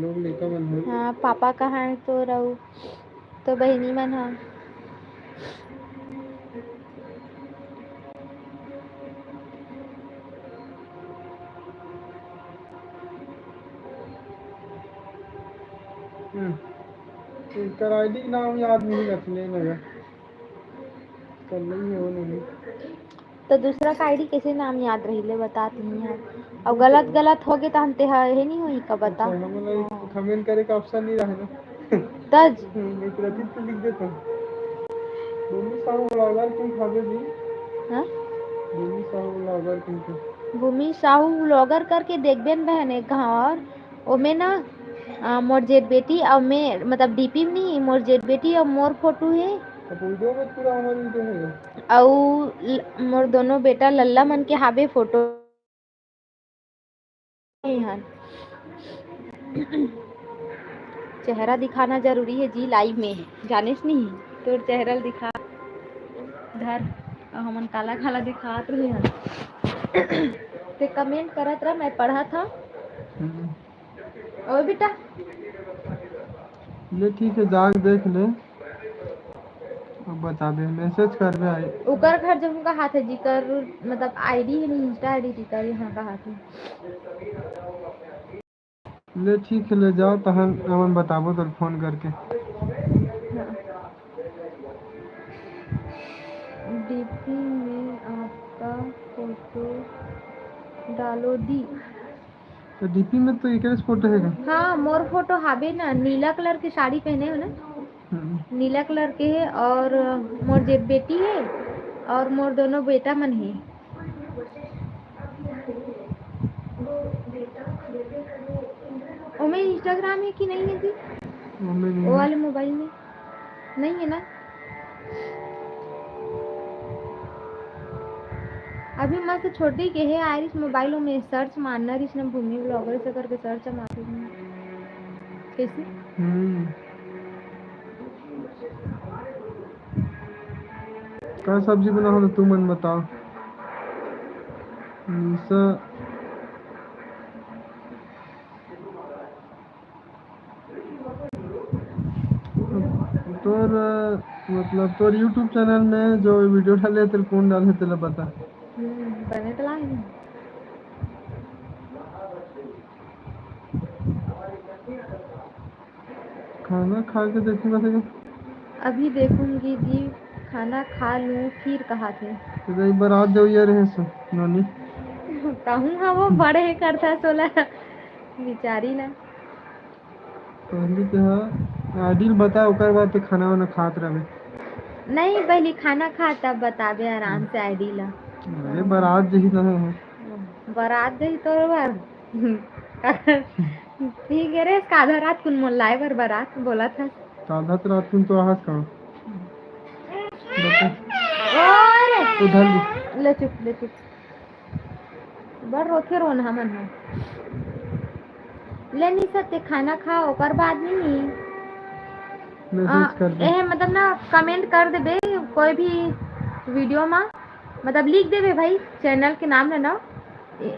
लोग लेकर मन है हाँ पापा कहाँ है तो रहू तो बहनी मन हाँ इसका आईडी नाम याद नहीं रखने लगा कर नहीं हो नहीं तो दूसरा का आईडी कैसे नाम याद रही ले बताती हैं और गलत गलत हो गए तो हमते है नहीं हुई का बता हमें कमेंट करे का ऑप्शन नहीं रहा ना तज मैं प्रतीक पे लिख देता भूमि साहू ब्लॉगर की खबर दी हाँ भूमि साहू ब्लॉगर की भूमि साहू ब्लॉगर करके देख बेन बहन एक घर ओमे ना मोर जेठ बेटी और मैं मतलब डीपी में नहीं मोर जेठ बेटी और मोर फोटो है वीडियो में पूरा हमारा वीडियो है और मोर दोनों बेटा लल्ला मन के हाबे फोटो चेहरा दिखाना जरूरी है जी लाइव में जाने से नहीं तो चेहरा दिखा धर हमन काला काला दिखात रहे हैं ते कमेंट करत रहा मैं पढ़ा था और बेटा ले ठीक है जाग देख ले अब बता दे मैसेज कर दे आई उकर घर जब उनका हाथ है जिकर मतलब आईडी है नहीं इंस्टा आईडी जिकर यहाँ का हाथ है ले ठीक है ले जाओ तहन हमन बताबो तो फोन करके डीपी में आपका फोटो डालो दी तो डीपी में तो एक फोटो है हाँ मोर फोटो हाबे ना नीला कलर की साड़ी पहने हो ना नीला कलर के है और मोर जेठ बेटी है और मोर दोनों बेटा मन है ओमे इंस्टाग्राम है कि नहीं है जी वो वाले मोबाइल में नहीं है ना अभी मस्त छोटी के है आयरिस मोबाइलों में सर्च मारना रिस ना भूमि ब्लॉगर से करके सर्च मार कैसे क्या सब्जी बना हो तू मन बताओ निशा तोर मतलब तोर यूट्यूब चैनल में जो वीडियो डाले तेरे कौन डाले तेरे बता। बने तो लाए हैं। खाना खा के देखूंगा तेरे। अभी देखूंगी जी, खाना खा लूँ फिर कहा थे। तेरा एक बार आज जो ये रहे सो नानी कहूँ हाँ वो बड़े ही करता सोला बिचारी ना। पहले तो हाँ आदिल बता ओकर बाद ते खाना वाना खात रहे। नहीं पहले खाना खा तब बताबे आराम से आईडी ला। अरे बारात जही ना है। बारात गई तो बार ठीक है रे, आधा रात कुन मोल लाए बर बारात बोला था। आधा तो रात को तो आहत का बता और उधर भी ले चुप बड़ रोथे रोन हमन हो। ले नहीं सकते खाना खाओ ओकर बाद नहीं मैसेज कर दे। मतलब ना कमेंट कर देबे कोई भी वीडियो में, मतलब लिख देबे भाई चैनल के नाम ना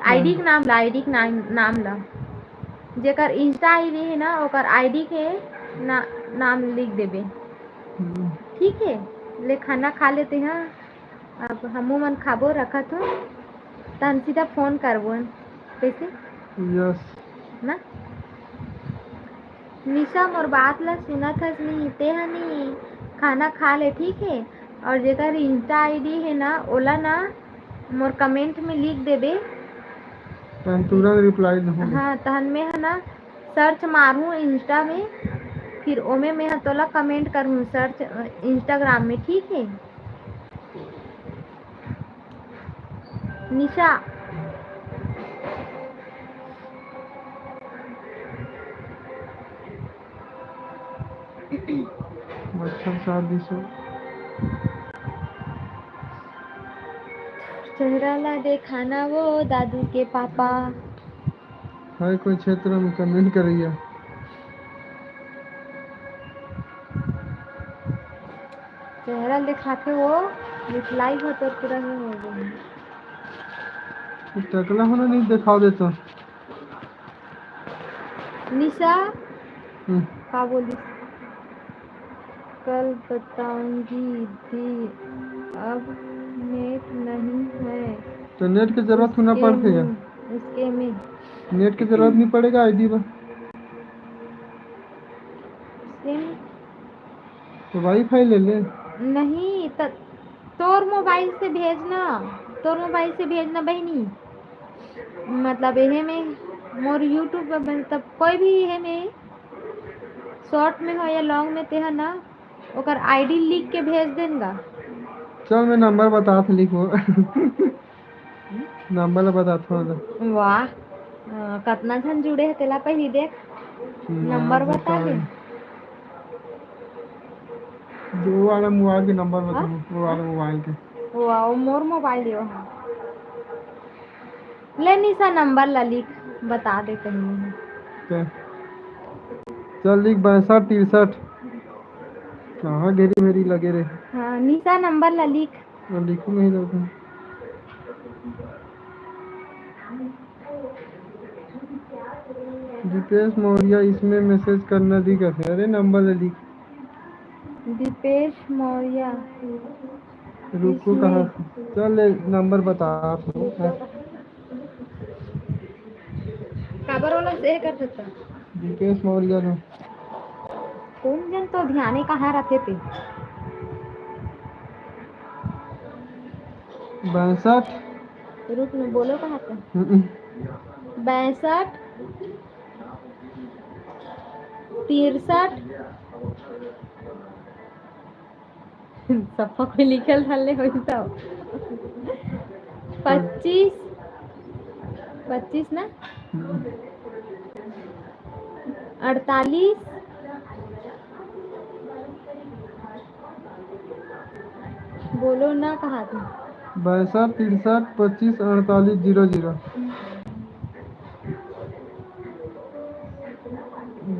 आईडी के नाम ला, आईडी के नाम ला, जेकर इंस्टा आईडी है ना ओकर आईडी के नाम लिख देबे। ठीक है, ले खाना खा लेते हैं। अब हमू मन खाबो रखत हो तो हम सीधा फोन करबो कैसे यस ना। निशा मोर बात ला सुनत हस नहीं ते हनी खाना खा ले ठीक है। और जेकर इंस्टा आईडी है ना ओला ना मोर कमेंट में लिख देबे। तुरंत रिप्लाई दूंगा। हाँ तहन में है ना सर्च मारूँ इंस्टा में, फिर ओमे में तोला कमेंट करूँ सर्च इंस्टाग्राम में। ठीक है निशा। मच्छर शादी सो चेहरा ला देखाना वो दादू के पापा। है कोई क्षेत्र में कमेंट करिए। चेहरा दिखा के वो रिप्लाई हो तो तुरंत हो गई। टकला होना नहीं दिखा देता। निशा क्या बोली? कल बताऊंगी दी, अब नेट नहीं है तो नेट की जरूरत होना पड़ेगा। उसके में नेट की जरूरत नहीं पड़ेगा आईडी पर। तो वाईफाई ले ले। नहीं तोर मोबाइल से भेजना, तोर मोबाइल से भेजना बहनी। मतलब यहे में मोर यूट्यूब पर मतलब कोई भी है में शॉर्ट में हो या लॉन्ग में ते है ना ओकर आईडी लिख के भेज देगा। चल मैं नंबर बता लिखो नंबर बता थोड़ा। वाह कितना जन जुड़े है तेला पहली देख नंबर बता दे। जो वाला मोबाइल के नंबर बता। वो वाला मोबाइल के वाह मोर मोबाइल यो ले निशा नंबर ला लिख बता दे कहीं। चल लिख 62 63 कहाँ घेरी मेरी लगे रहे। हाँ निशा नंबर ला लिख। लिखूंगा ही लोग। दीपेश मौर्य इसमें मैसेज करना दिक्कत है। अरे नंबर ले लिख। दीपेश मौर्य रुको कहाँ चल नंबर बता। काबर वाला से कर सकता दीपेश मौर्य नो कौन जन तो ध्यान कहाँ रखे थे। 62 रुक न बोलो कहाँ था 62 63 सबको कोई लिखल थाले हो तो 25 ना 48 बोलो ना कहा थे। 62 63 25 48 00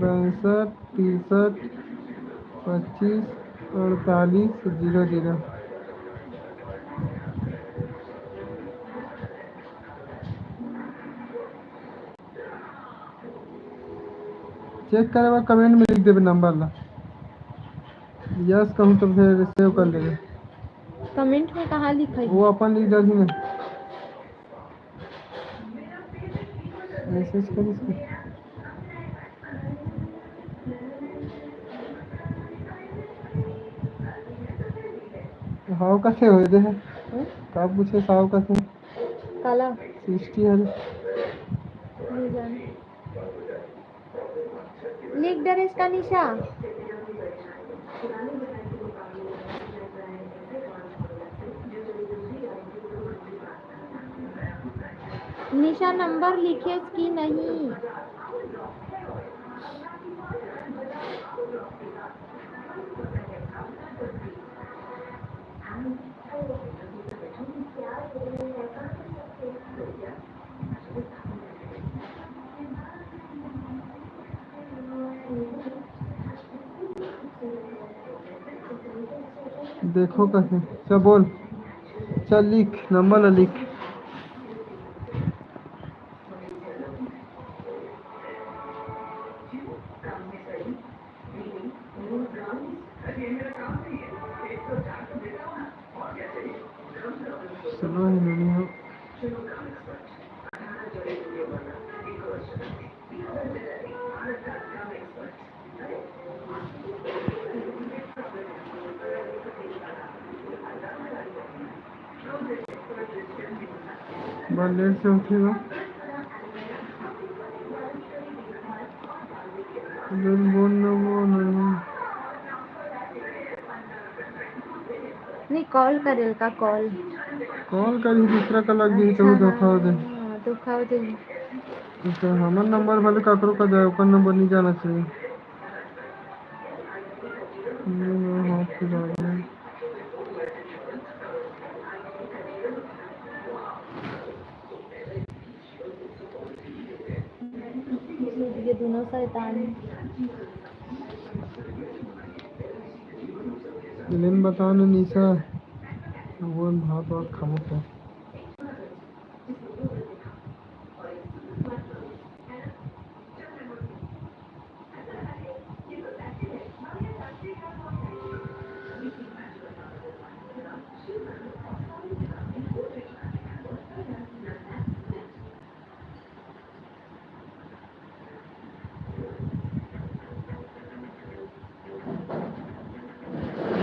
62 63 25 48 00। चेक करे कमेंट में लिख देवे नंबर ला। यस कहूँ तो फिर सेव कर लेगा। कमेंट में कहाँ लिखा है? वो अपन लिख दे में मैसेज कर इसको। हाव कैसे हो दे है का पूछे साव कैसे काला 60 है। नहीं जाने लिख दे रे इसका निशा। निशा नंबर लिखे कि नहीं? देखो कैसे चल बोल चल लिख नंबर ला लिख। सुनो ही नहीं हो बड़ा लेट से उठेगा बोल नहीं कॉल करेल का कॉल कॉल करी दूसरा का लग गई तो धोखा हो दे। धोखा हो दे। तो हमार नंबर भले ककरो का जाए ओकर नंबर नहीं जाना चाहिए। हाँ फिर आ गया। ये दोनों शैतान लेन बताओ ना निशा वो भात वात खामो तो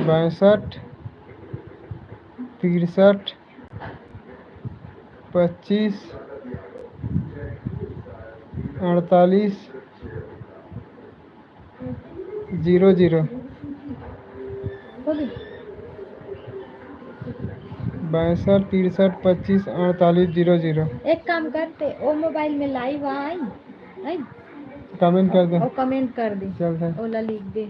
बासठ 63 25 48 00 बोली 62 63 25 48 00। एक काम करते ओ मोबाइल में लाइव आई आई कमेंट कर दे और कमेंट कर दे चल है ओला लिख दे।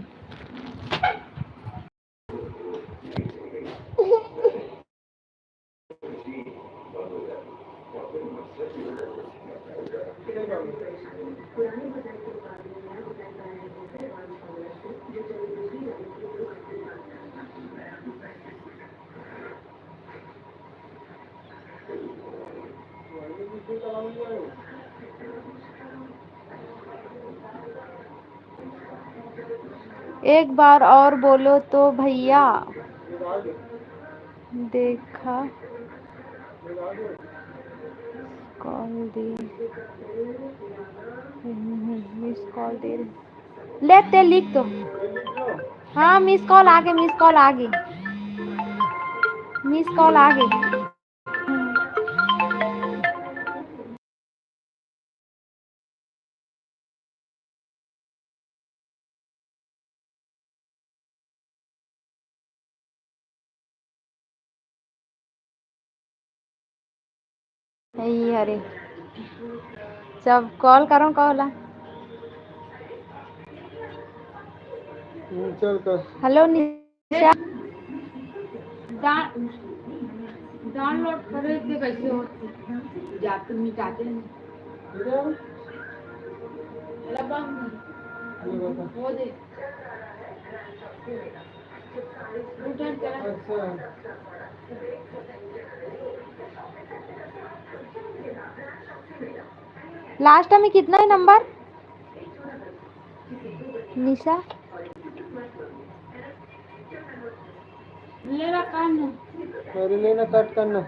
एक बार और बोलो तो भैया देखा कॉल दे मिस कॉल दे लेते लिख दो। हाँ मिस कॉल आगे मिस कॉल आगे मिस कॉल आगे। यही अरे जब कॉल करो कॉल चल कर हेलो निशा डाउनलोड करे थे कैसे होती जाते मिटाते हो दे लास्ट में कितना है नंबर निशा लेना काम है। अरे लेना कट करना।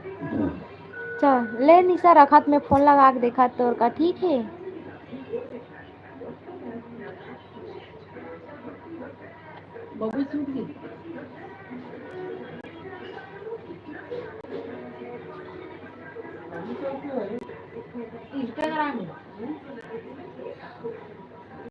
चल ले निशा रखत में फोन लगा के देखा तोर का ठीक है। बबू छूट गई। इंस्टाग्राम में